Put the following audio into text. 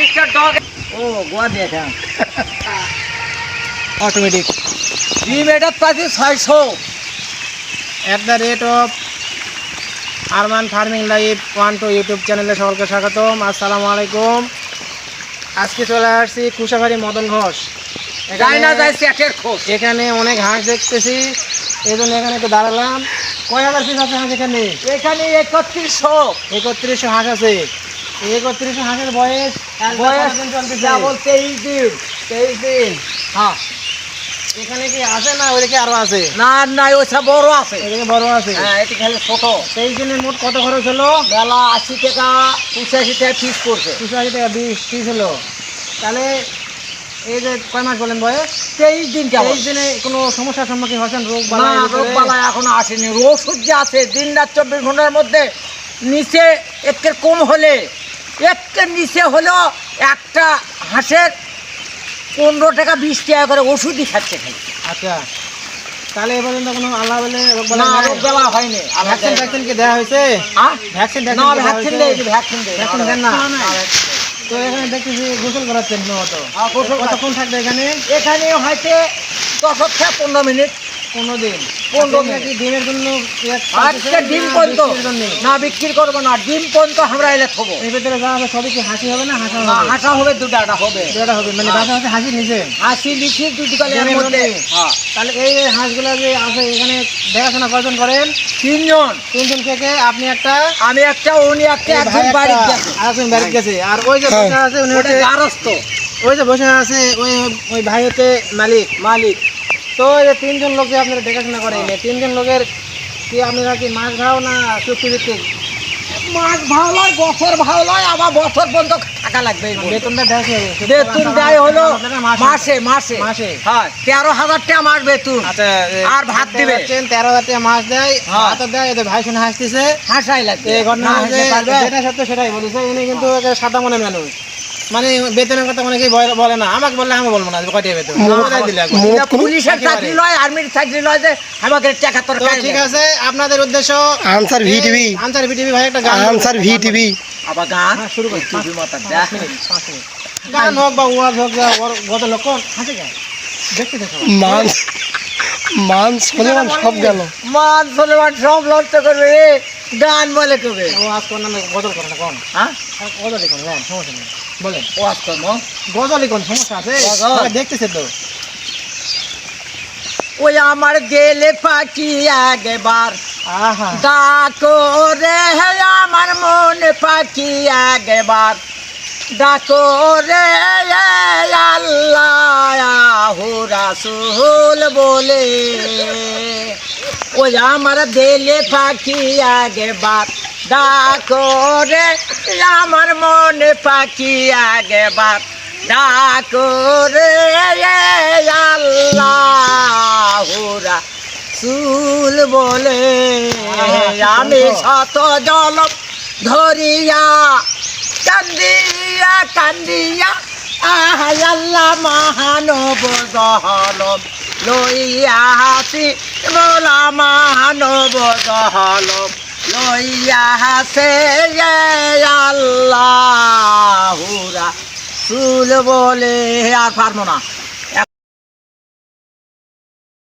Mister dog. ও গোয়া দেখা automatic ডিম এটা পাচ্ছি 600। At the rate of Arman farming life 1 YouTube চ্যানেলে সকলকে স্বাগতম। আসসালামু আলাইকুম। আজকে চলে আসছি কুশাবাড়ি মদন ঘোষ। যাই না যাই চ্যাটের খোঁজ। এখানে অনেক হাঁস দেখতেছি, এই জন্য এখানে একটু দাঁড়ালাম। কয় হাজার পিস আছে হাঁস এখানে? এখানে 3100। 3100 হাঁস আছে। 3100 হাঁসের বয়স চলতেছে কেবল 23 দিন। 23 দিন। হ্যাঁ, এখানে কি আছে না ওইদিকে আরো আছে? না না ওইসব বড় আছে। এদিকে বড় আছে। হ্যাঁ, এটি খালি ছোট। 23 দিনের মোট কত খরচ হলো? বেলা 80 টাকা 85 টাকা ফিস করছে। 280 টাকা 20 পিস হলো। তাহলে এই যে কয় মাস বলেন বয়স? 23 দিন কেবল। 23 দিনে কোনো সমস্যার সম্মুখীন হচ্ছেন? রোগ না, বালাই রোগ বালাই এখনো আসেনি। ওষুধ যে আছে দিন রাত 24 ঘন্টার মধ্যে নিচে একটু কম হলে একটু নিচে হলেও একটা হাঁসের 15 টাকা 20 টাকা করে ওষুধই খাচ্ছে খাই। আচ্ছা, তাহলে এ পর্যন্ত কোনো আল্লাহ বলে রোগ না, বালাই রোগ বালা হয়নি। ভ্যাকসিন কি দেওয়া হয়েছে? হ্যাঁ? ভ্যাকসিন না, ভ্যাকসিন দেয়, ভ্যাকসিন দেয়। ভ্যাকসিন দেন না? তো এখানে দেখতেছি গোসল করাচ্ছেন মতো। হ্যাঁ, গোসল কতক্ষণ থাকবে এখানে? এখানে হয়তো 10 থেকে 15 মিনিট। 15 দিন। 15 আচ্ছা, কি ডিমের জন্য আজকে ডিম না পর্যন্ত বিক্রির জন্যে? না বিক্রি করবো না, ডিম পর্যন্ত আমরা এলে থবো। এর ভিতরে যা হবে সবই কি হাসি হবে না হাসা না, হবে? হাঁসা হবে, দুটা হবে। যেটা হবে মানে বাসা হচ্ছে হাসি নিজে। হাসি লিখি দুটি কালের ডিমের মধ্যে। মধ্যে? হ্যাঁ, তাহলে এই যে হাঁসগুলো যে আছে এখানে দেখাশোনা কয়জন করেন? 3 জন। 3 জন থেকে আপনি একটা, আমি একটা, উনি একটা, এই ভাই একজন বাড়ি একটা, গেছে। আরেকজন বাড়ি গেছে। আর ওই যে বসে আছে উনি ওটা হচ্ছে, গারস্থ ওই যে বসে আছে ওই ওই ভাই হচ্ছে মালিক। মালিক। তো এই যে 3 জন লোক যে আপনারা দেখাশোনা করেন, এই 3 জন লোকের কি আপনারা কি মাছ খাও না চুক্তি ভিত্তিক? মাস ভালো লয়, বছর ভালো লয়, আবার বছর পর্যন্ত থাকা লাগবে। এই বলতে। বেতনটা দেয় কি হবে? বেতন দেয় হলো মাসে। মাসে মাসে মাসে। হ্যাঁ, 13,000 টাকা মাস বেতন। আচ্ছা, আর ভাত দিবে। 13,000 টাকা মাছ দেয়, হ্যাঁ। ভাতও দেয়। এদের ভাই শুনে হাসতেছে। হাসাই লাগবে। এই ঘটনা না হচ্ছে হাসতে পারবে? যেটা সত্য সেটাই বলেছে। ইনি কিন্তু একেবারে সাদা মনের মানুষ। মানে বেতনের কথা অনেকেই বলে না, আমাকে বললে আমি বলবো না যে কয়টা বেতন। কোথায় দিলে একবার? এটা পুলিশের চাকরি লয়, আর্মির চাকরি লয় যে আমাকে টাকা তোর তো ঠিক আছে, আপনাদের উদ্দেশ্য আনসার ভিটিভি, আনসার ভিটিভি ভাই একটা গান আনসার ভিটিভি। আবার গান হ্যাঁ, শুরু করি। টিভি মাথা 5 মিনিট। গান হোক বা ওয়াজ হোক, যা গত লক্ষণ হাসে গান দেখতে দেখো। মান মান সলেমান সব গেল। মান সলেমান সব লড়ত করবে রে, গান বলে কবে। ও আজ কোন নামে গজল করে না কোন? হ্যাঁ, গজলই কোন গান, সমস্যা নেই বলেন। ও আসতো না। গজলই কোন সমস্যা আছে? গজল? সবাই দেখতেছে তো। ওই আমার গেলে পাখি আগেবার আহা, ডাকো রে, আমার মনে পাখি আগেবার ডাকো রে, আল্লাহ রাসূল বলে। ওই আমার দেলে পাখি আগেবার ডাকো রে, আমার মনে পাখি আগেবার ডাকো রে, আল্লাহ রাসূল বলে। আমি শত জল ধরিয়া কান্দিয়া কান্দিয়া আহাই আল্লাহ মহানব জহলম লইয়া হাসি বলা মহানব জহলম লইয়া হাসে আল্লাহ রাসূল বলে। আর পারবো না।